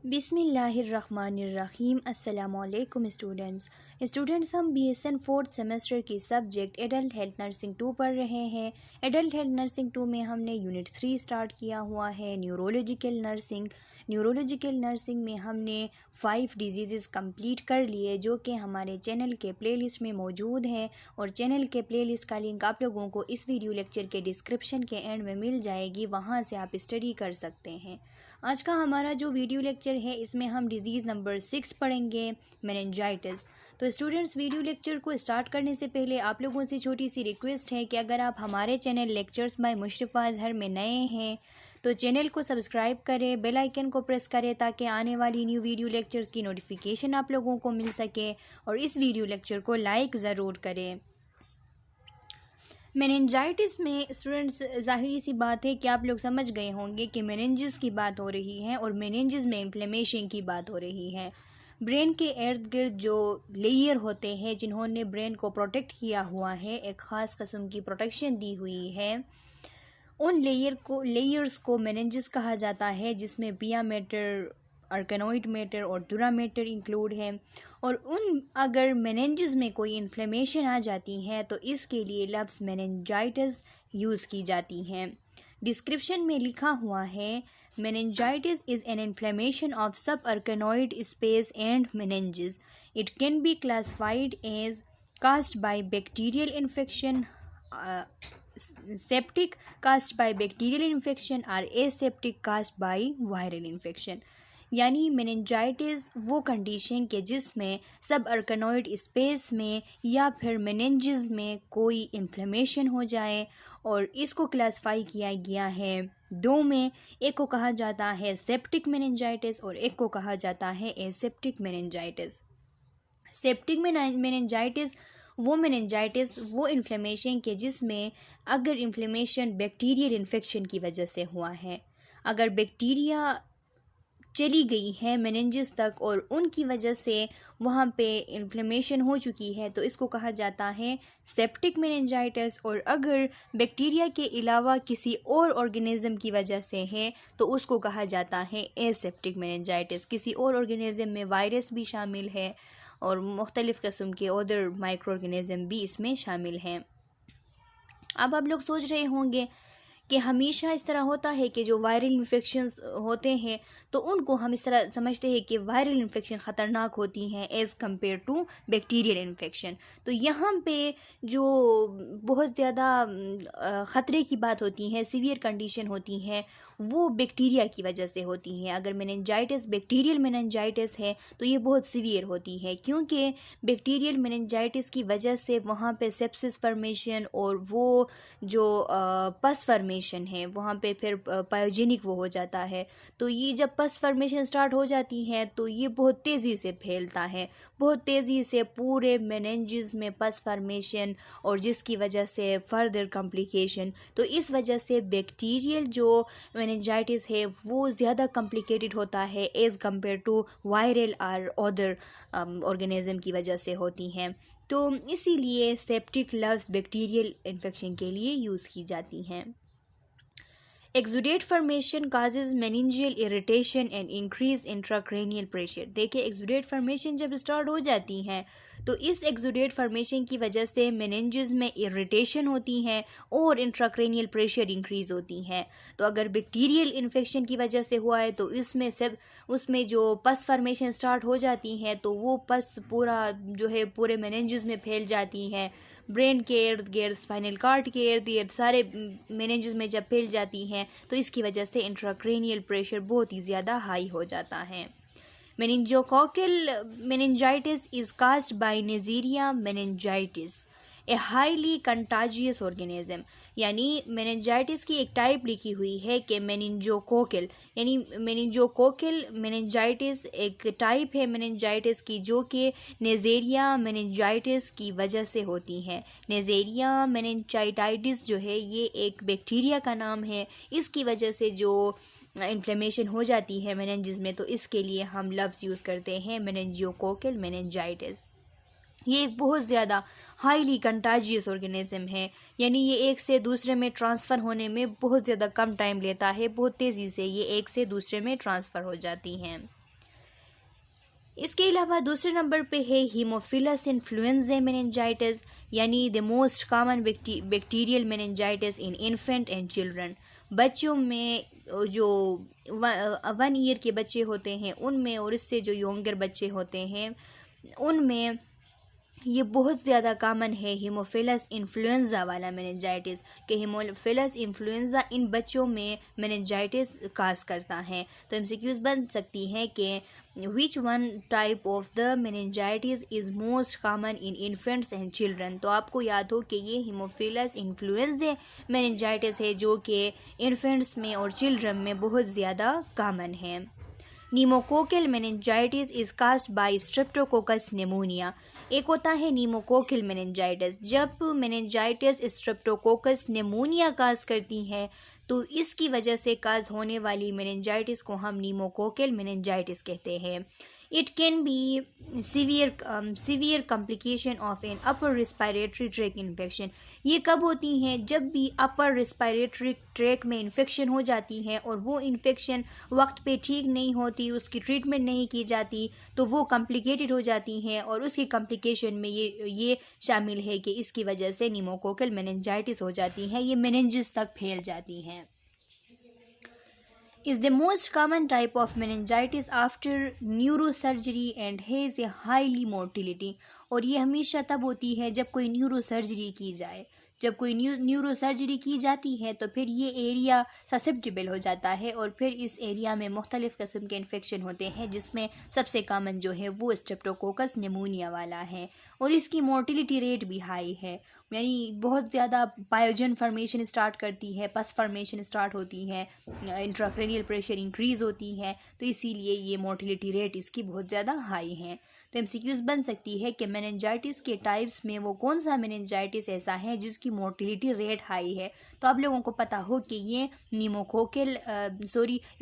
बिस्मिल्लाहिर्रहमानिर्रहीम। अस्सलामुअलैकुम स्टूडेंट्स, हम BSN 4th सेमेस्टर की सब्जेक्ट एडल्ट हेल्थ नर्सिंग 2 पढ़ रहे हैं। एडल्ट हेल्थ नर्सिंग 2 में हमने यूनिट 3 स्टार्ट किया हुआ है, न्यूरोलॉजिकल नर्सिंग में हमने 5 डिजीज़ कंप्लीट कर लिए जो कि हमारे चैनल के प्लेलिस्ट में मौजूद हैं, और चैनल के प्लेलिस्ट का लिंक आप लोगों को इस वीडियो लेक्चर के डिस्क्रिप्शन के एंड में मिल जाएगी, वहाँ से आप स्टडी कर सकते हैं। आज का हमारा जो वीडियो लेक्चर है इसमें हम डिजीज़ नंबर 6 पढ़ेंगे, मेनिंजाइटिस। तो स्टूडेंट्स, वीडियो लेक्चर को स्टार्ट करने से पहले आप लोगों से छोटी सी रिक्वेस्ट है कि अगर आप हमारे चैनल लेक्चर्स बाय मुश्तफ़ा अज़हर में नए हैं तो चैनल को सब्सक्राइब करें, बेल आइकन को प्रेस करें ताकि आने वाली न्यू वीडियो लेक्चर्स की नोटिफिकेशन आप लोगों को मिल सके, और इस वीडियो लेक्चर को लाइक ज़रूर करें। मेनिंजाइटिस में स्टूडेंट्स, ज़ाहिरी सी बात है कि आप लोग समझ गए होंगे कि मेनिंजिस की बात हो रही है और मेनिंजिस में इन्फ्लेमेशन की बात हो रही है। ब्रेन के इर्द गिर्द जो लेयर होते हैं जिन्होंने ब्रेन को प्रोटेक्ट किया हुआ है, एक ख़ास किस्म की प्रोटेक्शन दी हुई है, उन लेयर्स को मेनिंजिस कहा जाता है, जिसमें पिया मैटर, आर्कनोइड मैटर और दूरा मैटर इंक्लूड है। और अगर मेनिंजिस में कोई इन्फ्लेमेशन आ जाती है तो इसके लिए लफ्ज़ मेनिंजाइटिस यूज़ की जाती हैं। डिस्क्रिप्शन में लिखा हुआ है, meningitis is an inflammation of subarachnoid space and meninges. It can be classified as caused by bacterial infection, septic caused by bacterial infection, or aseptic caused by viral infection। यानी meningitis वो condition के जिसमें सब अर्कनोइड space में या फिर meninges में कोई इन्फ्लेमेशन हो जाए, और इसको क्लासिफाई किया गया है दो में। एक को कहा जाता है सेप्टिक मेनिंजाइटिस और एक को कहा जाता है एसेप्टिक मेनिंजाइटिस। सेप्टिक मेनिंजाइटिस वो इन्फ्लेमेशन के जिसमें अगर इन्फ्लेमेशन बैक्टीरियल इन्फेक्शन की वजह से हुआ है, अगर बैक्टीरिया चली गई है मेनिंजेस तक और उनकी वजह से वहाँ पे इन्फ्लेमेशन हो चुकी है, तो इसको कहा जाता है सेप्टिक मेनिंजाइटिस। और अगर बैक्टीरिया के अलावा किसी और ऑर्गेनिज़म की वजह से है तो उसको कहा जाता है एसेप्टिक मेनिंजाइटिस। किसी और ऑर्गेनिज़म में वायरस भी शामिल है और मुख्तलिफ़ किस्म के अदर माइक्रो ऑर्गेनिज़म भी इसमें शामिल हैं। अब आप लोग सोच रहे होंगे कि हमेशा इस तरह होता है कि जो वायरल इन्फेक्शंस होते हैं तो उनको हम इस तरह समझते हैं कि वायरल इन्फेक्शन ख़तरनाक होती हैं as compare to bacterial infection. तो यहाँ पे जो बहुत ज़्यादा ख़तरे की बात होती है, सीवियर कंडीशन होती हैं, वो बैक्टीरिया की वजह से होती हैं। अगर मेनिंजाइटिस बैक्टीरियल मेनिंजाइटिस है तो ये बहुत सीवियर होती है, क्योंकि बैक्टीरियल मेनिंजाइटिस की वजह से वहाँ पे सेप्सिस फॉर्मेशन और वो जो पस फॉर्मेशन है वहाँ पे फिर पायोजेनिक वो हो जाता है। तो ये जब पस फॉर्मेशन स्टार्ट हो जाती है तो ये बहुत तेज़ी से फैलता है, बहुत तेज़ी से पूरे मेनिंजेस में पस फॉर्मेशन, और जिसकी वजह से फर्दर कॉम्प्लिकेशन। तो इस वजह से बैक्टीरियल जो मेनिंजाइटिस है वो ज़्यादा कॉम्प्लिकेटेड होता है एज़ कम्पेयर टू वायरल और अदर ऑर्गेनिज़म की वजह से होती हैं। तो इसीलिए सेप्टिक लफ्ज़ बैक्टीरियल इन्फेक्शन के लिए यूज़ की जाती हैं। Exudate formation causes meningeal irritation and increase intracranial pressure. देखिए, एक्सुडेट फॉर्मेशन जब स्टार्ट हो जाती हैं तो इस एक्सुडेट फॉर्मेशन की वजह से मेनिंजेस में इरिटेशन होती हैं और इंट्राक्रैनियल प्रेशर इंक्रीज़ होती हैं। तो अगर बैक्टीरियल इन्फेक्शन की वजह से हुआ है तो उसमें जो पस फॉर्मेशन स्टार्ट हो जाती हैं तो वो पस पूरा जो है पूरे मेनिंजेस में फैल जाती हैं। ब्रेन के इर्द गिर्द, स्पाइनल कॉर्ड के इर्द गिर्द सारे मेनिंजेस में जब फैल जाती हैं तो इसकी वजह से इंट्राक्रैनियल प्रेशर बहुत ही ज़्यादा हाई हो जाता है। Meningococcal meningitis is caused by Neisseria meningitis, a highly contagious organism. यानी मेनिंजाइटिस की एक टाइप लिखी हुई है कि मेनिंजोकोकल, यानी मेनिंजोकोकल मेनिंजाइटिस एक टाइप है मेनिंजाइटिस की जो कि नेज़ेरिया मेनिंजाइटिस की वजह से होती है। नेज़ेरिया मेनिंजाइटिस जो है ये एक बैक्टीरिया का नाम है, इसकी वजह से जो इन्फ्लेमेशन हो जाती है मेनिंजेस में तो इसके लिए हम लफ्ज़ यूज़ करते हैं मेनिंजियोकोकल मेनिंजाइटिस। ये एक बहुत ज़्यादा हाईली कंटाजियस ऑर्गेनिज्म है, यानी ये एक से दूसरे में ट्रांसफ़र होने में बहुत ज़्यादा कम टाइम लेता है, बहुत तेज़ी से ये एक से दूसरे में ट्रांसफ़र हो जाती हैं। इसके अलावा दूसरे नंबर पे है हीमोफिलस इन्फ्लुएंजा मेनिंजाइटिस, यानी the most common bacterial meningitis in infant and children. बच्चों में जो 1 ईयर के बच्चे होते हैं उनमें, और इससे जो यंगर बच्चे होते हैं उनमें ये बहुत ज़्यादा कॉमन है हीमोफिलस इन्फ्लुएंजा वाला मेनिंजाइटिस, कि हीमोफिलस इन्फ्लुएंजा इन बच्चों में मेनिंजाइटिस काज करता है। तो एमसीक्यूज बन सकती हैं कि which one type of the meningitis is most common in infants and children. तो आपको याद हो कि ये हीमोफिलस इन्फ्लुएंजा मेनिंजाइटिस है जो कि इन्फेंट्स में और चिल्ड्रन में बहुत ज़्यादा कॉमन है। Pneumococcal meningitis is caused by streptococcus pneumoniae. एक होता है नीमोकोकल मेनिंजाइटिस, जब मेनिंजाइटिस स्ट्रेप्टोकोकस निमोनिया काज करती है तो इसकी वजह से काज होने वाली मेनिंजाइटिस को हम नीमोकोकल मेनिंजाइटिस कहते हैं। It can be severe complication of an upper respiratory track infection. ये कब होती हैं? जब भी अपर रिस्पायरेटरी ट्रैक में इन्फेक्शन हो जाती है और वो इन्फेक्शन वक्त पे ठीक नहीं होती, उसकी ट्रीटमेंट नहीं की जाती, तो वो कॉम्प्लिकेटेड हो जाती हैं और उसकी कॉम्प्लिकेशन में ये शामिल है कि इसकी वजह से नीमोकोकल मेनिंजाइटिस हो जाती है, ये मेनिंजिस तक फैल जाती हैं। is the most common type of meningitis after neurosurgery and has a highly mortality। और ये हमेशा तब होती है जब कोई न्यूरोसर्जरी की जाए। जब कोई न्यूरोसर्जरी की जाती है तो फिर ये एरिया ससेप्टिबल हो जाता है और फिर इस एरिया में मुख्तलिफ़ किस्म के इन्फेक्शन होते हैं, जिसमें सबसे कॉमन जो है वो स्ट्रेप्टोकोकस निमोनिया वाला है और इसकी मोर्टिलिटी रेट भी हाई है, यानी बहुत ज़्यादा पायोजन फॉर्मेशन स्टार्ट करती है, पस फॉर्मेशन स्टार्ट होती है, इंट्राक्रेनियल प्रेशर इंक्रीज़ होती है, तो इसीलिए ये मोर्टिलिटी रेट इसकी बहुत ज़्यादा हाई है। तो एमसीक्यूज बन सकती है कि मेनिंजाइटिस के टाइप्स में वो कौन सा मेनिंजाइटिस ऐसा है जिसकी मोर्टिलिटी रेट हाई है। तो आप लोगों को पता हो कि ये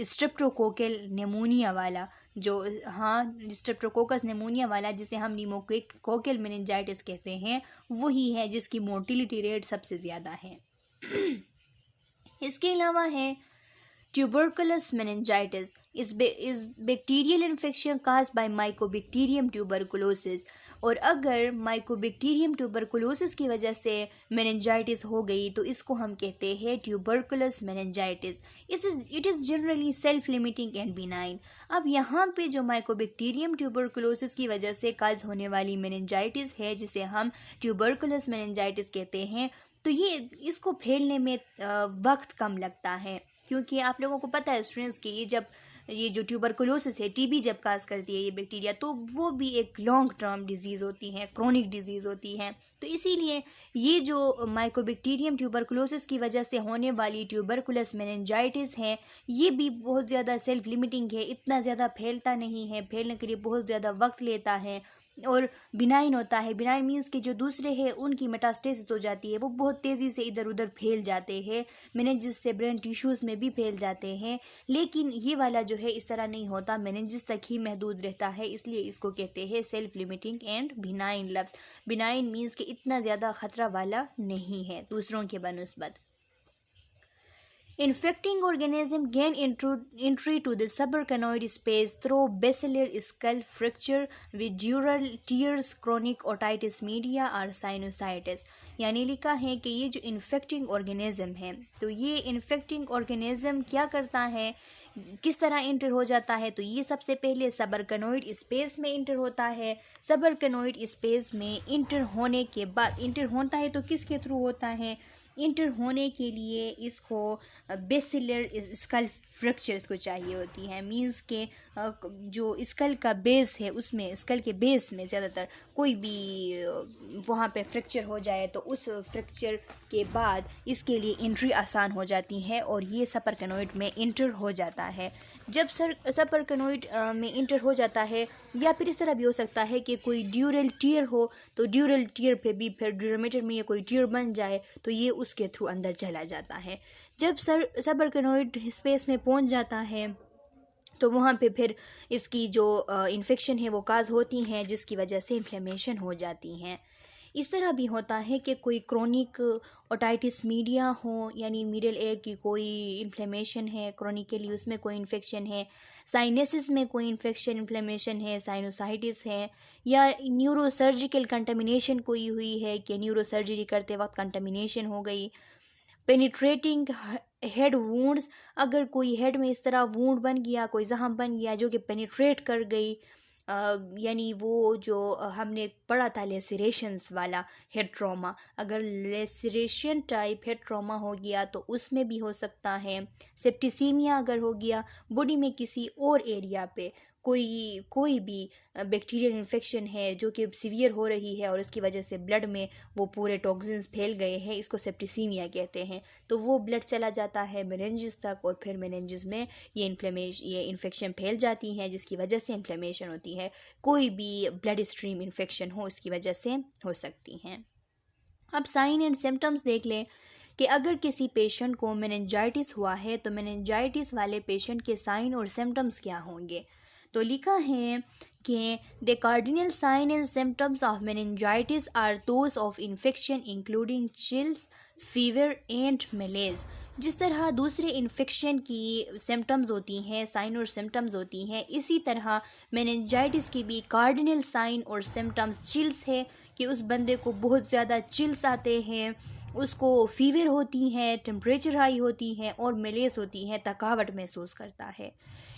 स्ट्रेप्टोकोकल निमोनिया वाला जो स्ट्रेप्टोकोकस निमोनिया वाला जिसे हम नीमोकोकल मेनिंजाइटिस कहते हैं, वही है जिसकी मोर्टिलिटी रेट सबसे ज़्यादा है। इसके अलावा है tuberculous meningitis is bacterial infection caused by mycobacterium tuberculosis. और अगर माइकोबैक्टीरियम ट्यूबरकुलोसिस की वजह से मेनिंजाइटिस हो गई तो इसको हम कहते हैं tuberculous meningitis. It is generally self limiting and benign. अब यहाँ पे जो माइकोबैक्टीरियम ट्यूबरकुलोसिस की वजह से काज होने वाली मेनिंजाइटिस है जिसे हम ट्यूबरकुलस मेनिंजाइटिस कहते हैं, तो ये इसको फैलने में वक्त कम लगता है, क्योंकि आप लोगों को पता है स्टूडेंट्स कि ये जो ट्यूबरकुलोसिस है, टीबी जब काज करती है ये बैक्टीरिया, तो वो भी एक लॉन्ग टर्म डिजीज़ होती है, क्रोनिक डिजीज़ होती है। तो इसीलिए ये जो माइकोबैक्टीरियम ट्यूबरकुलोसिस की वजह से होने वाली ट्यूबरकुलस मेनिंजाइटिस है, ये भी बहुत ज़्यादा सेल्फ लिमिटिंग है, इतना ज़्यादा फैलता नहीं है, फैलने के लिए बहुत ज़्यादा वक्त लेता है और बिनाइन होता है। बिनाइन मीन्स कि जो दूसरे हैं उनकी मेटास्टेसिस हो जाती है, वो बहुत तेज़ी से इधर उधर फैल जाते हैं, मेनिंजिस से ब्रेन टिश्यूज़ में भी फैल जाते हैं। लेकिन ये वाला जो है इस तरह नहीं होता, मेनिंजिस तक ही महदूद रहता है, इसलिए इसको कहते हैं सेल्फ लिमिटिंग एंड बिनाइन लफ्ज़। बिनाइन मीन्स कि इतना ज़्यादा ख़तरा वाला नहीं है दूसरों के बनिस्बत। Infecting organism gain entry to the subarachnoid space through basilar skull fracture with dural tears, chronic otitis media or sinusitis। यानी लिखा है कि ये जो इन्फेक्टिंग ऑर्गेनिज्म है, तो ये इन्फेक्टिंग ऑर्गेनिज्म क्या करता है, किस तरह इंटर हो जाता है, तो ये सबसे पहले सबरकनोइड स्पेस में इंटर होता है। सबरकनोइड स्पेस में इंटर होने के बाद, इंटर होता है तो किसके थ्रू होता है, इंटर होने के लिए इसको बेसिलर स्कल फ्रैक्चर इसको चाहिए होती है। मींस के जो स्कल का बेस है उसमें, स्कल के बेस में ज़्यादातर कोई भी वहाँ पे फ्रैक्चर हो जाए तो उस फ्रैक्चर के बाद इसके लिए एंट्री आसान हो जाती है और ये सुपरकनोइड में इंटर हो जाता है। जब सुपरकनोइड में इंटर हो जाता है, या फिर इस तरह भी हो सकता है कि कोई ड्यूरल टीयर हो, तो ड्यूरल टीयर पे भी फिर ड्यूरोमीटर में ये कोई टीयर बन जाए तो ये उसके थ्रू अंदर चला जाता है। जब सुपरकनोइड स्पेस में पहुंच जाता है तो वहाँ पे फिर इसकी जो इन्फेक्शन है वो काज होती हैं, जिसकी वजह से इन्फ्लेमेशन हो जाती हैं। इस तरह भी होता है कि कोई क्रोनिक ओटाइटिस मीडिया हो, यानी मिडल एयर की कोई इन्फ्लेमेशन है क्रोनिकली, उसमें कोई इन्फेक्शन है, साइनसिस में कोई इन्फेक्शन इन्फ्लेमेशन है, साइनोसाइटिस है, या न्यूरोसर्जिकल कंटामिनेशन कोई हुई है कि न्यूरोसर्जरी करते वक्त कंटामिनेशन हो गई, पेनिट्रेटिंग हेड वूंड्स, अगर कोई हेड में इस तरह वूंड बन गया, कोई जख्म बन गया जो कि पेनिट्रेट कर गई, यानी वो जो हमने पढ़ा था लेसिरेशंस वाला हेड ट्रॉमा, अगर लेसिरेशन टाइप हेड ट्रॉमा हो गया तो उसमें भी हो सकता है। सेप्टिसीमिया अगर हो गया, बॉडी में किसी और एरिया पे कोई भी बैक्टीरियल इन्फेक्शन है जो कि सीवियर हो रही है और उसकी वजह से ब्लड में वो पूरे टॉक्सिन्स फैल गए हैं, इसको सेप्टिसीमिया कहते हैं। तो वो ब्लड चला जाता है मेनिंजेस तक और फिर मेनिंजेस में ये इन्फेक्शन फैल जाती हैं जिसकी वजह से इन्फ्लेमेशन होती है। कोई भी ब्लड स्ट्रीम इन्फेक्शन हो उसकी वजह से हो सकती हैं। अब साइन एंड सिम्टम्स देख लें कि अगर किसी पेशेंट को मेनिंजाइटिस हुआ है तो मेनिंजाइटिस वाले पेशेंट के साइन और सिम्टम्स क्या होंगे। तो लिखा है कि the cardinal sign and symptoms of meningitis are those of infection including chills, fever and malaise. जिस तरह दूसरे इन्फेक्शन की सिम्टम्स होती हैं, साइन और सिम्टम्स होती हैं, इसी तरह मेनिंजाइटिस की भी कार्डिनल साइन और सिम्टम्स चिल्स है कि उस बंदे को बहुत ज़्यादा चिल्स आते हैं, उसको फीवर होती है, टेम्परेचर हाई होती है और मलेज होती है, थकावट महसूस करता है।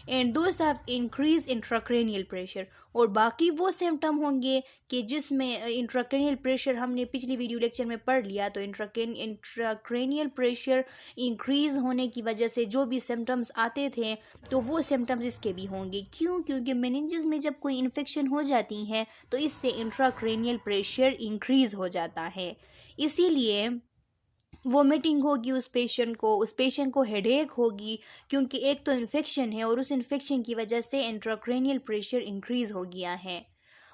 एंड दोस्त हैव इंक्रीज इंट्राक्रेनियल प्रेशर, और बाकी वो सिम्टम होंगे कि जिसमें इंट्राक्रेनियल प्रेशर हमने पिछली वीडियो लेक्चर में पढ़ लिया। तो इंट्राक्रेनियल प्रेशर इंक्रीज होने की वजह से जो भी सिम्टम्स आते थे तो वो सिम्टम्स इसके भी होंगे। क्यों? क्योंकि मेनिंजेस में जब कोई इन्फेक्शन हो जाती है तो इससे इंट्राक्रेनियल प्रेशर इंक्रीज हो जाता है, इसीलिए वोमिटिंग होगी उस पेशेंट को हेडेक होगी, क्योंकि एक तो इन्फेक्शन है और उस इन्फेक्शन की वजह से इंट्राक्रेनियल प्रेशर इंक्रीज हो गया है।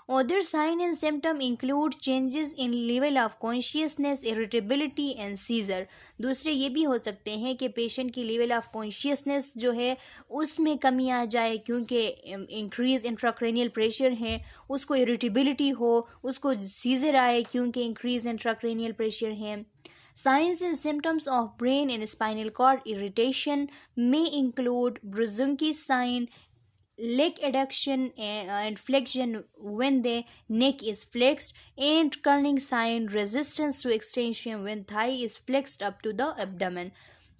Other sign and symptom include changes in level of consciousness, irritability and seizure। दूसरे ये भी हो सकते हैं कि पेशेंट की लेवल ऑफ कॉन्शियसनेस जो है उसमें कमी आ जाए, क्योंकि इंक्रीज इंट्राक्रेनियल प्रेशर है, उसको इरिटेबिलिटी हो, उसको सीजर आए क्योंकि इंक्रीज इंट्राक्रेनियल प्रेशर है। Signs and symptoms of brain and spinal cord irritation may include Brzuzinski's sign, leg adduction and flexion when the neck is flexed, and Kerning sign, resistance to extension when thigh is flexed up to the abdomen।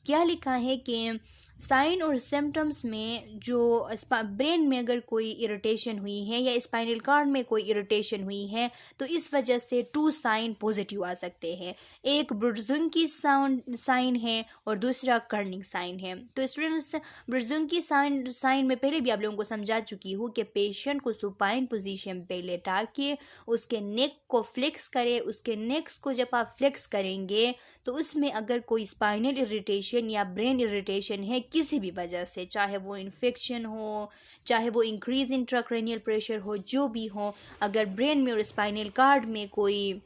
क्या लिखा है कि sign और symptoms में जो brain में अगर कोई इरिटेशन हुई है या स्पाइनल कॉर्ड में कोई इरिटेशन हुई है तो इस वजह से 2 साइन पॉजिटिव आ सकते हैं। एक ब्रुज़िंकी साइन है और दूसरा कर्निंग साइन है। तो स्टूडेंट्स, ब्रुज़िंकी साइन में पहले भी आप लोगों को समझा चुकी हूँ कि पेशेंट को सुपाइन पोजीशन पे लेटा के उसके नेक को फ्लेक्स करे। उसके नेक्स को जब आप फ्लेक्स करेंगे तो उसमें अगर कोई स्पाइनल इरिटेशन या ब्रेन इरिटेशन है किसी भी वजह से, चाहे वो इन्फेक्शन हो, चाहे वो इंक्रीज इंट्राक्रेनियल प्रेशर हो, जो भी हो, अगर ब्रेन में और स्पाइनल कॉर्ड में कोई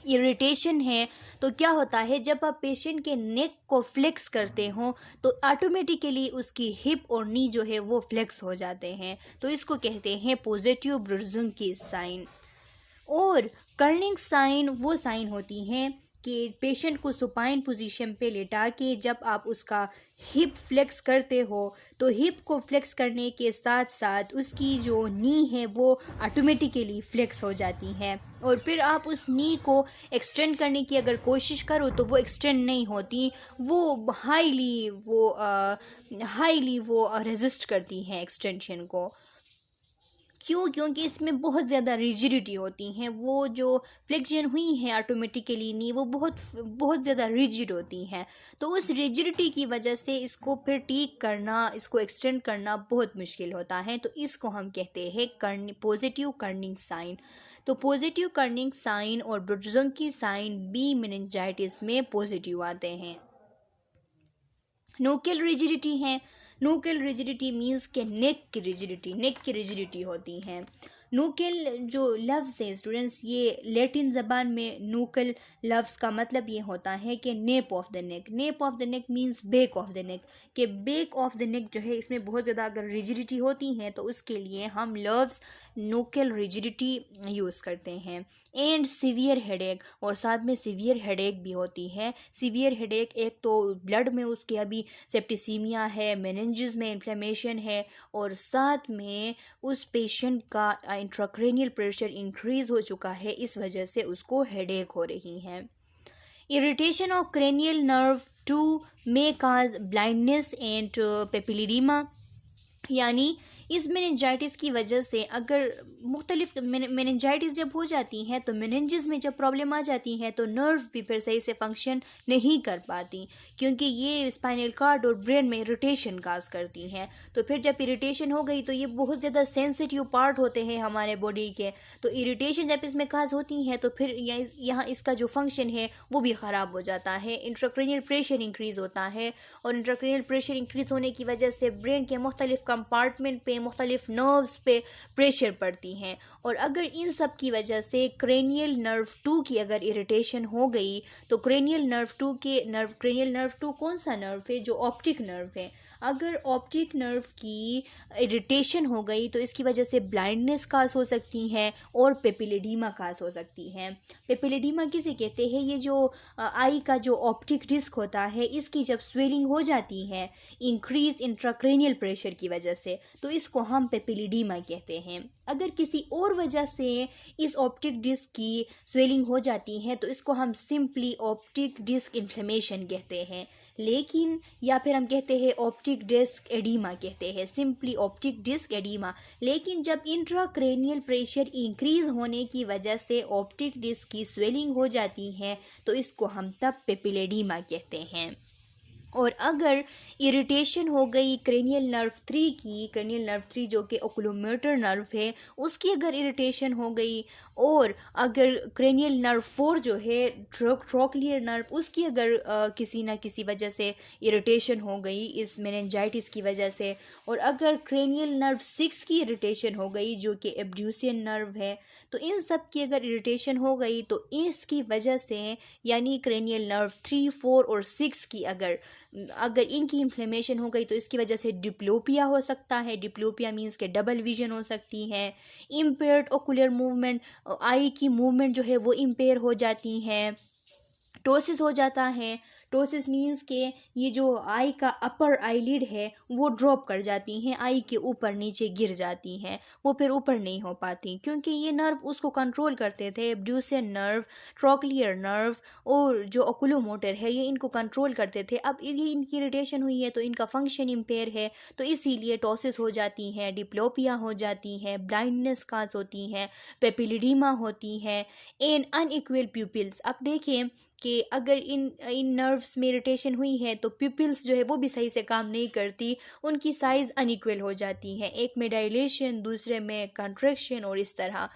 इरिटेशन है तो क्या होता है, जब आप पेशेंट के नेक को फ्लेक्स करते हो तो ऑटोमेटिकली उसकी हिप और नी जो है वो फ्लेक्स हो जाते हैं। तो इसको कहते हैं पॉजिटिव ब्रुज़िंकी साइन। और कर्निंग साइन वो साइन होती हैं कि पेशेंट को सुपाइन पोजीशन पे लेटा के जब आप उसका हिप फ्लेक्स करते हो तो हिप को फ्लेक्स करने के साथ साथ उसकी जो नी है वो ऑटोमेटिकली फ्लेक्स हो जाती है, और फिर आप उस नी को एक्सटेंड करने की अगर कोशिश करो तो वो एक्सटेंड नहीं होती, वो हाईली वो रेजिस्ट करती हैं एक्सटेंशन को। क्यों? क्योंकि इसमें बहुत ज़्यादा रिजिडिटी होती हैं। वो जो फ्लेक्शन हुई है ऑटोमेटिकली नी वो बहुत ज़्यादा रिजिड होती हैं। तो उस रिजिडिटी की वजह से इसको फिर ठीक करना, इसको एक्सटेंड करना बहुत मुश्किल होता है। तो इसको हम कहते हैं पॉजिटिव कर्निंग साइन। तो पॉजिटिव कर्निंग साइन और ब्रुज़िंकी साइन बी मेनिंजाइटिस में पॉजिटिव आते हैं। नोकेल रिजिडिटी है। नोकेल रिजिडिटी मीन्स के नेक की रिजिडिटी होती है। नूकल जो लफ्ज़ है स्टूडेंट्स, ये लैटिन ज़बान में नूकल लफ्ज़ का मतलब ये होता है कि nape of the neck. Nape of the neck means back of the neck, कि बेक ऑफ द नेक जो है इसमें बहुत ज़्यादा अगर रिजिडिटी होती है तो उसके लिए हम लफ्ज़ नूकल रिजिडिटी यूज़ करते हैं। एंड सीवियर हेडेक, और साथ में सीवियर हेडेक भी होती है। सीवियर हेडेक एक तो ब्लड में उसके अभी सेप्टिसीमिया है, मेनिंजेस में इन्फ्लेमेशन है, और साथ में उस पेशेंट का इंट्राक्रेनियल प्रेशर इंक्रीज़ हो चुका है, इस वजह से उसको हेडेक हो रही है। Irritation of cranial nerve 2 may cause blindness and papilledema, यानी इस मेनिंजाइटिस की वजह से अगर मुख्तलिफ मेनिंजाइटिस जब हो जाती हैं तो मेनिंजेस में जब प्रॉब्लम आ जाती है तो नर्व भी फिर सही से फंक्शन नहीं कर पाती, क्योंकि ये स्पाइनल कार्ड और ब्रेन में इरिटेशन काज करती हैं। तो फिर जब इरिटेशन हो गई तो ये बहुत ज़्यादा सेंसिटिव पार्ट होते हैं हमारे बॉडी के, तो इरिटेशन जब इसमें काज होती है तो फिर यहाँ इसका जो फंक्शन है वो भी ख़राब हो जाता है। इंट्राक्रेनियल प्रेशर इंक्रीज़ होता है, और इंट्राक्रेनियल प्रेशर इंक्रीज़ होने की वजह से ब्रेन के मुख्तलिफ कंपार्टमेंट पे, मुख्तलिफ नर्व्स पे प्रेशर पड़ती हैं। और अगर इन सब की वजह से क्रेनियल नर्व 2 की अगर इरिटेशन हो गई तो क्रेनियल नर्व 2 कौन सा नर्व है? जो ऑप्टिक नर्व है। अगर ऑप्टिक नर्व की इरिटेशन हो गई तो इसकी वजह से ब्लाइंडनेस काज हो सकती है और पेपिलिडीमा काज हो सकती है। पेपिलिडीमा किसे कहते हैं? ये जो आई का जो ऑप्टिक डिस्क होता है, इसकी जब स्वेलिंग हो जाती है इंक्रीज इंट्राक्रेनियल प्रेशर की वजह से, तो इसको हम पेपिलिडीमा कहते हैं। अगर किसी और वजह से इस ऑप्टिक डिस्क की स्वेलिंग हो जाती है तो इसको हम सिंपली ऑप्टिक डिस्क इन्फ्लेमेशन कहते हैं, लेकिन या फिर हम कहते हैं ऑप्टिक डिस्क एडीमा कहते हैं, सिंपली ऑप्टिक डिस्क एडीमा। लेकिन जब इंट्राक्रेनियल प्रेशर इंक्रीज होने की वजह से ऑप्टिक डिस्क की स्वेलिंग हो जाती है तो इसको हम तब पेपिलेडीमा कहते हैं। और अगर इरिटेशन हो गई क्रेनियल नर्व 3 की, क्रेनियल नर्व 3 जो कि ओकुलोमोटर नर्व है, उसकी अगर इरिटेशन हो गई, और अगर क्रेनियल नर्व 4 जो है ट्रोक्लियर नर्व, उसकी अगर किसी ना किसी वजह से इरिटेशन हो गई इस मेनिंजाइटिस की वजह से, और अगर क्रेनियल नर्व 6 की इरिटेशन हो गई जो कि एब्ड्यूसियन नर्व है, तो इन सब की अगर इरिटेशन हो गई तो इसकी वजह से, यानी क्रेनियल नर्व 3, 4 और 6 की अगर इनकी इन्फ्लेमेशन हो गई तो इसकी वजह से डिप्लोपिया हो सकता है। डिप्लोपिया मींस के डबल विजन हो सकती है। इम्पेयर्ड ओकुलर मूवमेंट, आई की मूवमेंट जो है वो इम्पेयर हो जाती है। टोसिस हो जाता है। टोसिस मींस के ये जो आई का अपर आईलिड है वो ड्रॉप कर जाती हैं, आई के ऊपर नीचे गिर जाती हैं, वो फिर ऊपर नहीं हो पाती, क्योंकि ये नर्व उसको कंट्रोल करते थे। एब्ड्यूसियन नर्व, ट्रोक्लियर नर्व और जो ओकुलोमोटर है ये इनको कंट्रोल करते थे। अब ये इनकी इरिटेशन हुई है तो इनका फंक्शन इम्पेयर है, तो इसीलिए टोसिस हो जाती है, डिप्लोपिया हो जाती है, ब्लाइंडनेस काज होती है, पेपिलिडीमा होती है, एंड अनइक्वल प्यूपिल्स। अब देखें कि अगर इन नर्व्स में इरिटेशन हुई है तो प्यूपिल्स जो है वो भी सही से काम नहीं करती, उनकी साइज़ अनइक्वल हो जाती है, एक में डायलेशन, दूसरे में कंट्रैक्शन और इस तरह।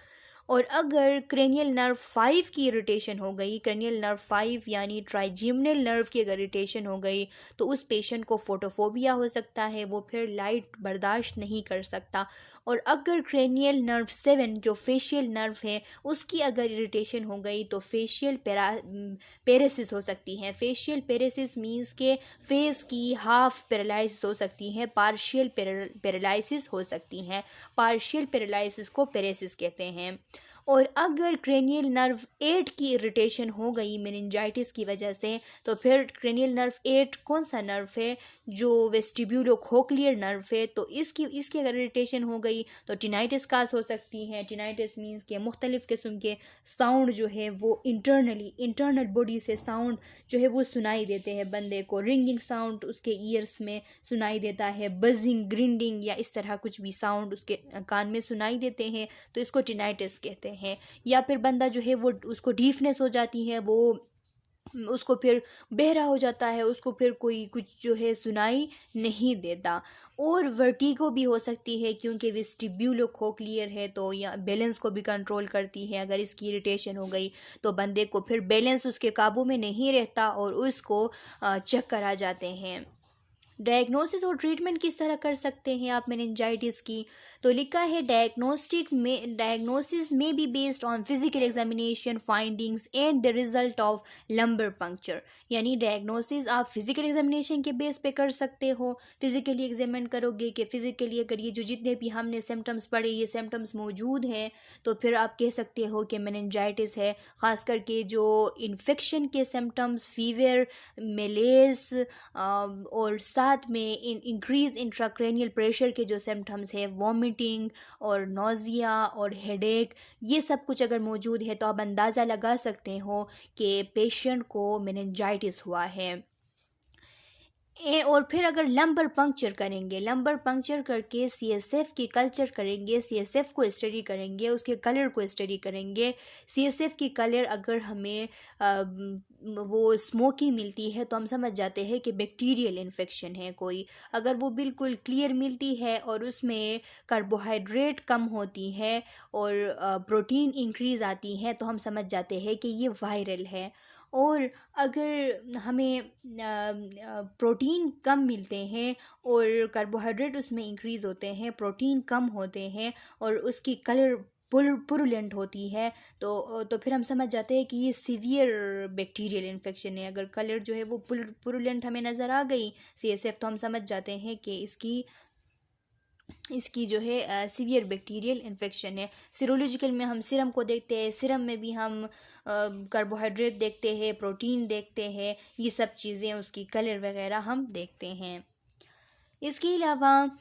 और अगर क्रेनियल नर्व 5 की इरिटेशन हो गई, क्रेनियल नर्व 5 यानी ट्राइजेमिनल नर्व की अगर इरिटेशन हो गई तो उस पेशेंट को फोटोफोबिया हो सकता है, वो फिर लाइट बर्दाश्त नहीं कर सकता। और अगर क्रेनियल नर्व 7 जो फेशियल नर्व है उसकी अगर इरिटेशन हो गई तो फेशियल पेरेसिस हो सकती है। फेशियल पेरेसिस मींस के फेस की हाफ पैरालिसिस हो सकती है, पार्शियल पैरालिसिस हो सकती हैं। पार्शियल पैरालिसिस को पेरेसिस कहते हैं। और अगर क्रेनियल नर्व 8 की इरिटेशन हो गई मेनिंजाइटिस की वजह से तो फिर क्रेनियल नर्व 8 कौन सा नर्व है? जो वेस्टिब्यूलोकोक्लियर नर्व है, तो इसकी अगर इरिटेशन हो गई तो टिनाइटिस काज हो सकती है। टिनाइटिस मीन्स के मुख्तलिफ़ किस्म के साउंड जो है वो इंटरनल बॉडी से साउंड जो है वो सुनाई देते हैं बंदे को। रिंगिंग साउंड उसके ईयर्स में सुनाई देता है, बजिंग, ग्रिंडिंग या इस तरह कुछ भी साउंड उसके कान में सुनाई देते हैं, तो इसको टिनाइटिस कहते हैं। या फिर बंदा जो है वो उसको डीफनेस हो जाती है, वो उसको फिर बहरा हो जाता है, उसको फिर कोई कुछ जो है सुनाई नहीं देता। और वर्टिगो भी हो सकती है क्योंकि वेस्टिब्यूलोकोक्लियर है तो या बैलेंस को भी कंट्रोल करती है। अगर इसकी इरिटेशन हो गई तो बंदे को फिर बैलेंस उसके काबू में नहीं रहता और उसको चक्कर आ जाते हैं। डायग्नोसिस और ट्रीटमेंट किस तरह कर सकते हैं आप मेनिंजाइटिस की, तो लिखा है डायग्नोसिस में be based on physical examination findings and the result of lumbar puncture. यानी डायग्नोसिस आप फिजिकल एग्जामिनेशन के बेस पे कर सकते हो, फिजिकली एग्जामिन करोगे कि फिजिकली अगर ये जो जितने भी हमने सिम्टम्स पढ़े ये सिम्टम्स मौजूद हैं तो फिर आप कह सकते हो कि मेनिंजाइटिस है। ख़ास करके जो इन्फेक्शन के सिम्टम्स, फीवर, मेलेस और साथ में इंक्रीज इंट्राक्रैनियल प्रेशर के जो सिम्टम्स है, वॉमिटिंग और नोज़िया और हेडेक, ये सब कुछ अगर मौजूद है तो आप अंदाज़ा लगा सकते हो कि पेशेंट को मेनिंजाइटिस हुआ है। और फिर अगर लंबर पंक्चर करेंगे, लंबर पंक्चर करके सीएसएफ की कल्चर करेंगे, सीएसएफ को स्टडी करेंगे, उसके कलर को स्टडी करेंगे। सीएसएफ की कलर अगर हमें वो स्मोकी मिलती है तो हम समझ जाते हैं कि बैक्टीरियल इन्फेक्शन है कोई। अगर वो बिल्कुल क्लियर मिलती है और उसमें कार्बोहाइड्रेट कम होती है और प्रोटीन इंक्रीज़ आती है तो हम समझ जाते हैं कि ये वायरल है। और अगर हमें प्रोटीन कम मिलते हैं और कार्बोहाइड्रेट उसमें इंक्रीज़ होते हैं, प्रोटीन कम होते हैं और उसकी कलर पुरुलेंट होती है तो फिर हम समझ जाते हैं कि ये सीवियर बैक्टीरियल इन्फेक्शन है। अगर कलर जो है वो पुरुलेंट हमें नज़र आ गई सीएसएफ तो हम समझ जाते हैं कि इसकी जो है सीवियर बैक्टीरियल इन्फेक्शन है। सीरोलॉजिकल में हम सीरम को देखते हैं, सीरम में भी हम कार्बोहाइड्रेट देखते हैं, प्रोटीन देखते हैं, ये सब चीज़ें उसकी कलर वगैरह हम देखते हैं। इसके अलावा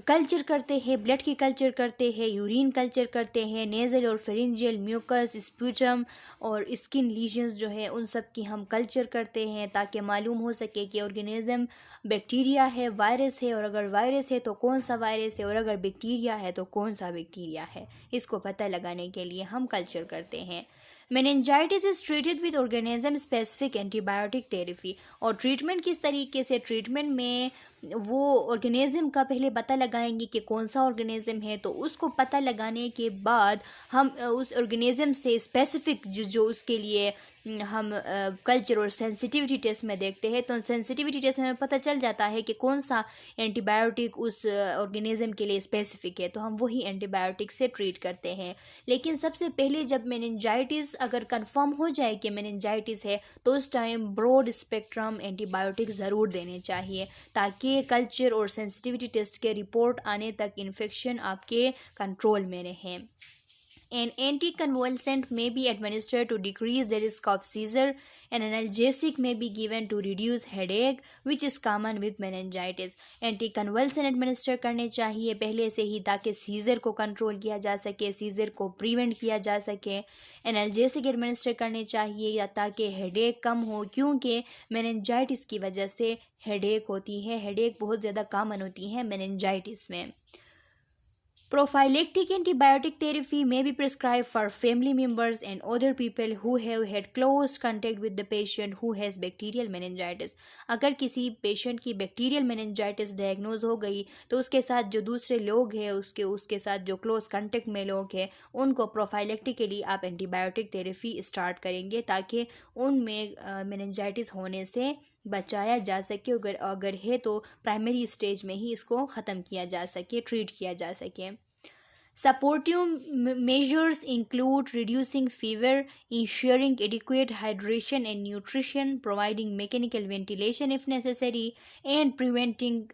कल्चर करते हैं, ब्लड की कल्चर करते हैं, यूरिन कल्चर करते हैं, नेज़ल और फेरिंजियल म्यूकस, स्प्यूटम और स्किन लीजन्स जो है उन सब की हम कल्चर करते हैं ताकि मालूम हो सके कि ऑर्गेनिज़म बैक्टीरिया है, वायरस है, और अगर वायरस है तो कौन सा वायरस है और अगर बैक्टीरिया है तो कौन सा बैक्टीरिया है। इसको पता लगाने के लिए हम कल्चर करते हैं। Meningitis is treated with organism specific antibiotic therapy. और ट्रीटमेंट किस तरीके से, ट्रीटमेंट में वो ऑर्गेनिज्म का पहले पता लगाएंगे कि कौन सा ऑर्गेनिज्म है, तो उसको पता लगाने के बाद हम उस ऑर्गेनिज्म से स्पेसिफिक जो उसके लिए हम कल्चर और सेंसिटिविटी टेस्ट में देखते हैं, तो सेंसिटिविटी टेस्ट में पता चल जाता है कि कौन सा एंटीबायोटिक उस ऑर्गेनिज्म के लिए स्पेसिफिक है, तो हम वही एंटीबायोटिक से ट्रीट करते हैं। लेकिन सबसे पहले जब मेनिंजाइटिस अगर कंफर्म हो जाए कि मेनिंजाइटिस है तो उस टाइम ब्रॉड स्पेक्ट्रम एंटीबायोटिक ज़रूर देने चाहिए ताकि कल्चर और सेंसिटिविटी टेस्ट के रिपोर्ट आने तक इन्फेक्शन आपके कंट्रोल में रहे। An anticonvulsant may be administered to decrease the risk of seizure. An analgesic may be given to reduce headache, which is common with meningitis. Anticonvulsant administer करने चाहिए पहले से ही ताकि सीजर को कंट्रोल किया जा सके, सीजर को प्रिवेंट किया जा सके। एनाल्जेसिक एडमिनिस्टर करने चाहिए ताकि हेडेक कम हो, क्योंकि मेनिंजाइटिस की वजह से हेडेक होती है, हेडेक बहुत ज़्यादा कॉमन होती है मेनिंजाइटिस में। Prophylactic antibiotic therapy may be prescribed for family members and other people who have had close contact with the patient who has bacterial meningitis. अगर किसी पेशेंट की बैक्टीरियल मेनिंजाइटिस डायग्नोज हो गई तो उसके साथ जो दूसरे लोग हैं, उसके साथ जो क्लोज कांटेक्ट में लोग हैं, उनको प्रोफाइलेक्टिकली आप एंटीबायोटिक थेरेपी स्टार्ट करेंगे ताकि उनमें मेनिंजाइटिस होने से बचाया जा सके। अगर है तो प्राइमरी स्टेज में ही इसको ख़त्म किया जा सके, ट्रीट किया जा सके। Supportive measures include reducing fever, ensuring adequate hydration and nutrition, providing mechanical ventilation if necessary, and preventing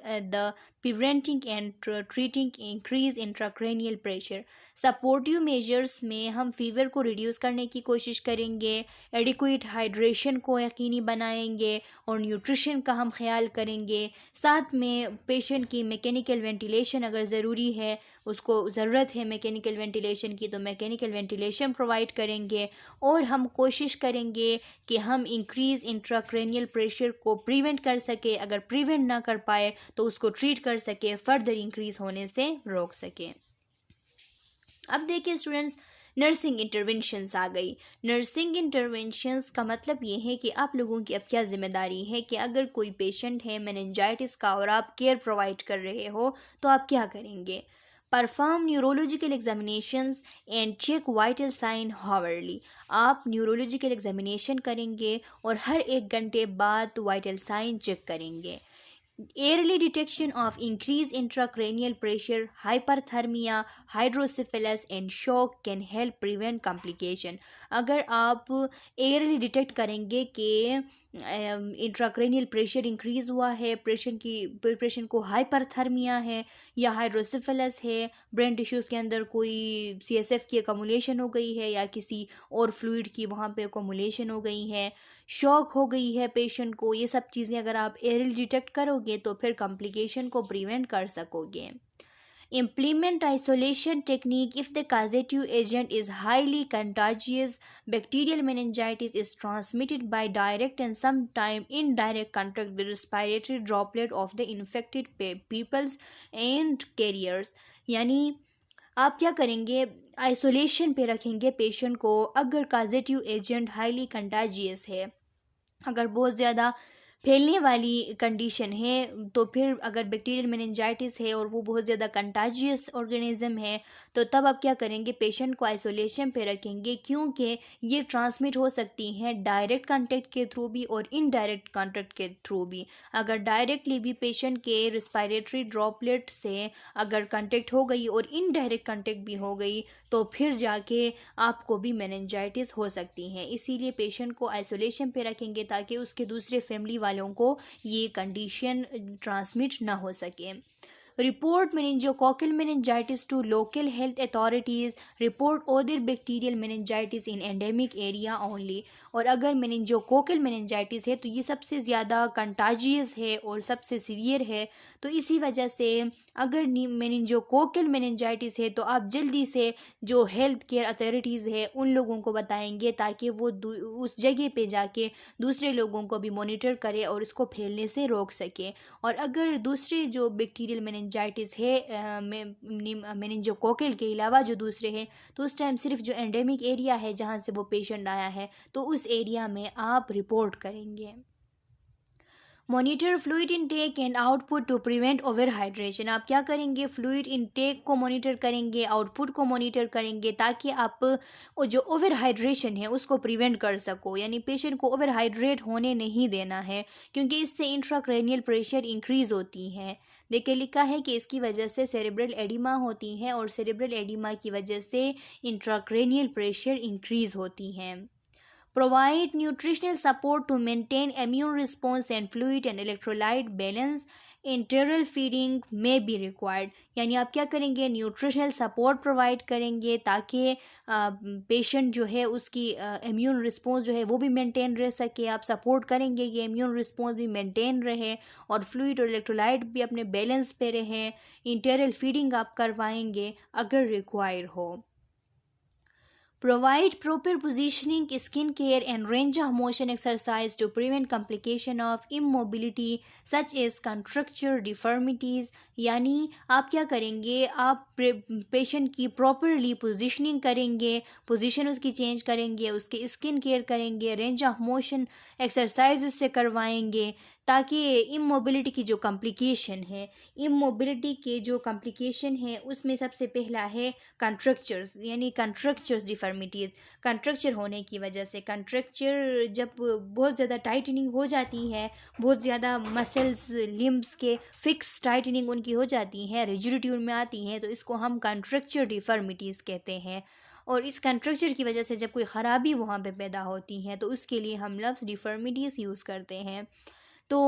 and treating increase intracranial pressure. Supportive measures में हम फीवर को रिड्यूस करने की कोशिश करेंगे, एडिक्वेट हाइड्रेशन को यकीनी बनाएंगे और न्यूट्रिशन का हम ख्याल करेंगे। साथ में पेशेंट की मैकेनिकल वेंटिलेशन अगर ज़रूरी है, उसको ज़रूरत है मैकेनिकल वेंटिलेशन की, तो मैकेनिकल वेंटिलेशन प्रोवाइड करेंगे और हम कोशिश करेंगे कि हम इंक्रीज़ इंट्राक्रैनियल प्रेशर को प्रिवेंट कर सके। अगर प्रिवेंट ना कर पाए तो उसको ट्रीट कर सके, फर्दर इंक्रीज़ होने से रोक सके। अब देखिए स्टूडेंट्स, नर्सिंग इंटरवेंशंस आ गई। नर्सिंग इंटरवेंशंस का मतलब ये है कि आप लोगों की अब क्या ज़िम्मेदारी है कि अगर कोई पेशेंट है मेनिंजाइटिस का और आप केयर प्रोवाइड कर रहे हो तो आप क्या करेंगे। Perform neurological examinations and check vital sign hourly. आप न्यूरोलॉजिकल एग्जामिनेशन करेंगे और हर 1 घंटे बाद वाइटल साइन चेक करेंगे। early detection of increased intracranial pressure, hyperthermia, hydrocephalus and shock can help prevent complication. अगर आप early detect करेंगे कि इंट्राक्रेनियल प्रेशर इंक्रीज़ हुआ है, पेशेंट को हाइपरथर्मिया है या हाइड्रोसेफेलस है, ब्रेन टिश्यूज़ के अंदर कोई CSF की अकोमुलेशन हो गई है या किसी और फ्लूइड की वहाँ पे अकोमुलेशन हो गई है, शॉक हो गई है पेशेंट को, ये सब चीज़ें अगर आप एयरली डिटेक्ट करोगे तो फिर कॉम्प्लिकेशन को प्रिवेंट कर सकोगे. Implement isolation technique if the causative agent is highly contagious. Bacterial meningitis is transmitted by direct and sometimes indirect contact with respiratory droplet of the infected peoples and carriers. यानी आप क्या करेंगे, isolation पे रखेंगे patient को. अगर causative agent highly contagious है, अगर बहुत ज़्यादा फैलने वाली कंडीशन है, तो फिर अगर बैक्टीरियल मेनिंजाइटिस है और वो बहुत ज़्यादा कंटाजियस ऑर्गेनिज्म है, तो तब आप क्या करेंगे, पेशेंट को आइसोलेशन पे रखेंगे, क्योंकि ये ट्रांसमिट हो सकती हैं डायरेक्ट कांटेक्ट के थ्रू भी और इनडायरेक्ट कांटेक्ट के थ्रू भी. अगर डायरेक्टली भी पेशेंट के रिस्पायरेटरी ड्रॉपलेट से अगर कांटेक्ट हो गई और इनडायरेक्ट कांटेक्ट भी हो गई, तो फिर जाके आपको भी मेनिंजाइटिस हो सकती है. इसीलिए पेशेंट को आइसोलेशन पे रखेंगे ताकि उसके दूसरे फैमिली वालों को ये कंडीशन ट्रांसमिट ना हो सके. Report meningococcal meningitis to local health authorities. Report other bacterial meningitis in endemic area only. और अगर मेनिंजोकोकल मेनिंजाइटिस है तो ये सबसे ज़्यादा कंटाजियस है और सबसे सीवियर है, तो इसी वजह से अगर मेनिंजोकोकल मेनिंजाइटिस है तो आप जल्दी से जो हेल्थ केयर अथॉरिटीज़ है उन लोगों को बताएंगे ताकि वो उस जगह पे जाके दूसरे लोगों को भी मॉनिटर करे और इसको फैलने से रोक सके. और अगर दूसरे जो बैक्टीरियल मेनिंजाइटिस है मेनिंजोकोकल के अलावा जो दूसरे हैं, तो उस टाइम सिर्फ जो एंडेमिक एरिया है जहाँ से वो पेशेंट आया है तो उस एरिया में आप रिपोर्ट करेंगे. Monitor fluid intake and output to prevent over hydration. आप क्या करेंगे, फ्लूइड इनटेक को मॉनिटर करेंगे, आउटपुट को मॉनिटर करेंगे ताकि आप जो ओवर हाइड्रेशन है उसको प्रिवेंट कर सको. यानी पेशेंट को ओवर हाइड्रेट होने नहीं देना है, क्योंकि इससे इंट्राक्रेनियल प्रेशर इंक्रीज़ होती है. देखिए लिखा है कि इसकी वजह से सेरेब्रल एडिमा होती है और सेरेब्रल एडिमा की वजह से इंट्राक्रेनियल प्रेशर इंक्रीज़ होती है. Provide nutritional support to maintain immune response and fluid and electrolyte balance. Enteral feeding may be required. यानी आप क्या करेंगे, न्यूट्रिशनल सपोर्ट प्रोवाइड करेंगे ताकि पेशेंट जो है उसकी इम्यून रिस्पॉन्स जो है वो भी मेंटेन रह सके. आप सपोर्ट करेंगे कि इम्यून रिस्पॉन्स भी मेंटेन रहे और फ्लूइड और इलेक्ट्रोलाइट भी अपने बैलेंस पे रहें. इंटेरल फीडिंग आप करवाएंगे अगर रिक्वायर हो. Provide proper positioning, skin care and range of motion exercise to prevent complication of immobility such as contracture deformities. यानी आप क्या करेंगे, आप पेशेंट की प्रॉपरली पोजीशनिंग करेंगे, पोजीशन उसकी चेंज करेंगे, उसके स्किन केयर करेंगे, रेंज ऑफ मोशन एक्सरसाइज उससे करवाएंगे ताकि इमोबिलिटी की जो कॉम्प्लिकेशन है, इमोबिलिटी के जो कॉम्प्लिकेशन है उसमें सबसे पहला है कंट्रक्चर्स, यानी कंट्रक्चर्स डिफॉर्मिटीज़. कंट्रक्चर होने की वजह से, कंट्रक्चर जब बहुत ज़्यादा टाइटनिंग हो जाती है, बहुत ज़्यादा मसल्स लिम्ब्स के फिक्स टाइटनिंग उनकी हो जाती है, रिजिडिटी उनमें आती है, तो इसको हम कंट्रक्चर डिफॉर्मिटीज़ कहते हैं. और इस कंट्रक्चर की वजह से जब कोई ख़राबी वहाँ पे पैदा होती है तो उसके लिए हम लफ्ज़ डिफॉर्मिटीज़ यूज़ करते हैं. तो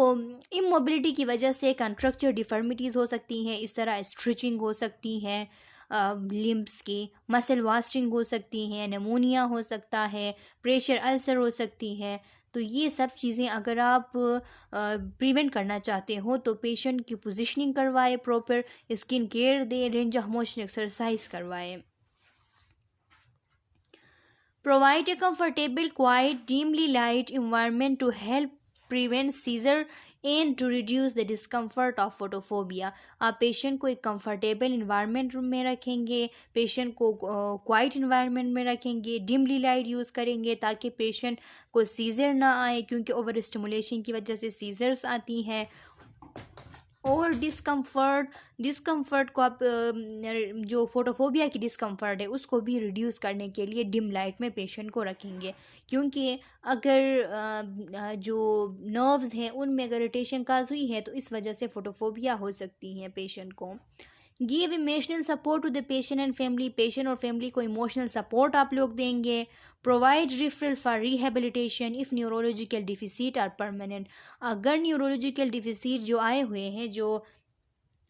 इमोबिलिटी की वजह से कंट्रक्चर डिफॉर्मिटीज़ हो सकती हैं. इस तरह स्ट्रिचिंग हो सकती है लिम्ब्स की, मसल वास्टिंग हो सकती हैं, नमूनिया हो सकता है, प्रेशर अल्सर हो सकती है. तो ये सब चीज़ें अगर आप प्रिवेंट करना चाहते हो तो पेशेंट की पोजीशनिंग करवाए, proper skin care they, range of motion exercise करवाए. Provide a comfortable, quiet, dimly light environment to help prevent seizure and to reduce the discomfort of photophobia. आप पेशेंट को एक कंफर्टेबल इन्वायरमेंट में रखेंगे, patient को quite environment में रखेंगे, dimly light use करेंगे ताकि पेशेंट को सीज़र ना आए, क्योंकि ओवर स्टिमुलेशन की वजह से सीज़र्स आती हैं. और डिस्कम्फर्ट को आप जो फोटोफोबिया की डिस्कम्फर्ट है उसको भी रिड्यूस करने के लिए डिम लाइट में पेशेंट को रखेंगे, क्योंकि अगर जो नर्व्स हैं उनमें अगर इरिटेशन काज हुई है तो इस वजह से फोटोफोबिया हो सकती है पेशेंट को। Give emotional support to the patient and family, patient और फैमिली को इमोशनल सपोर्ट आप लोग देंगे। Provide referral for rehabilitation if neurological deficit are permanent, अगर न्यूरोलॉजिकल डिफिसिट जो आए हुए हैं, जो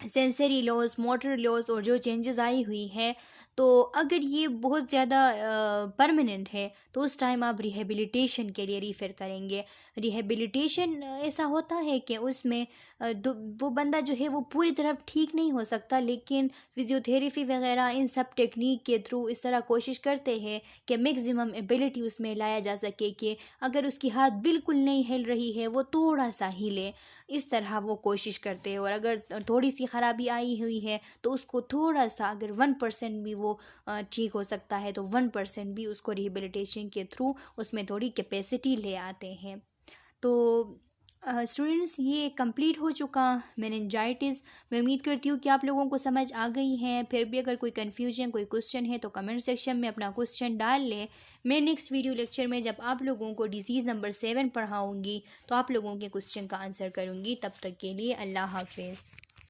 सेंसरी लॉस, मोटर लॉस और जो चेंजेस आई हुई है, तो अगर ये बहुत ज़्यादा परमानेंट है तो उस टाइम आप रिहेबिलिटेशन के लिए रिफ़र करेंगे। रिहेबिलिटेशन ऐसा होता है कि उसमें वो बंदा जो है वो पूरी तरह ठीक नहीं हो सकता, लेकिन फिजियोथेरेपी वगैरह इन सब टेक्निक के थ्रू इस तरह कोशिश करते हैं कि मैक्सिमम एबिलिटी उसमें लाया जा सके कि अगर उसकी हाथ बिल्कुल नहीं हिल रही है वो थोड़ा सा हिले, इस तरह वो कोशिश करते हैं। और अगर थोड़ी सी ख़राबी आई हुई है तो उसको थोड़ा सा, अगर 1% भी वो ठीक हो सकता है तो 1% भी उसको रिहेबिलिटेशन के थ्रू उसमें थोड़ी कैपेसिटी ले आते हैं। तो स्टूडेंट्स, ये कंप्लीट हो चुका मेनिंजाइटिस। मैं उम्मीद करती हूँ कि आप लोगों को समझ आ गई है। फिर भी अगर कोई कन्फ्यूजन, कोई क्वेश्चन है तो कमेंट सेक्शन में अपना क्वेश्चन डाल लें। मैं नेक्स्ट वीडियो लेक्चर में जब आप लोगों को डिजीज़ नंबर 7 पढ़ाऊँगी तो आप लोगों के क्वेश्चन का आंसर करूँगी। तब तक के लिए अल्लाह हाफिज़।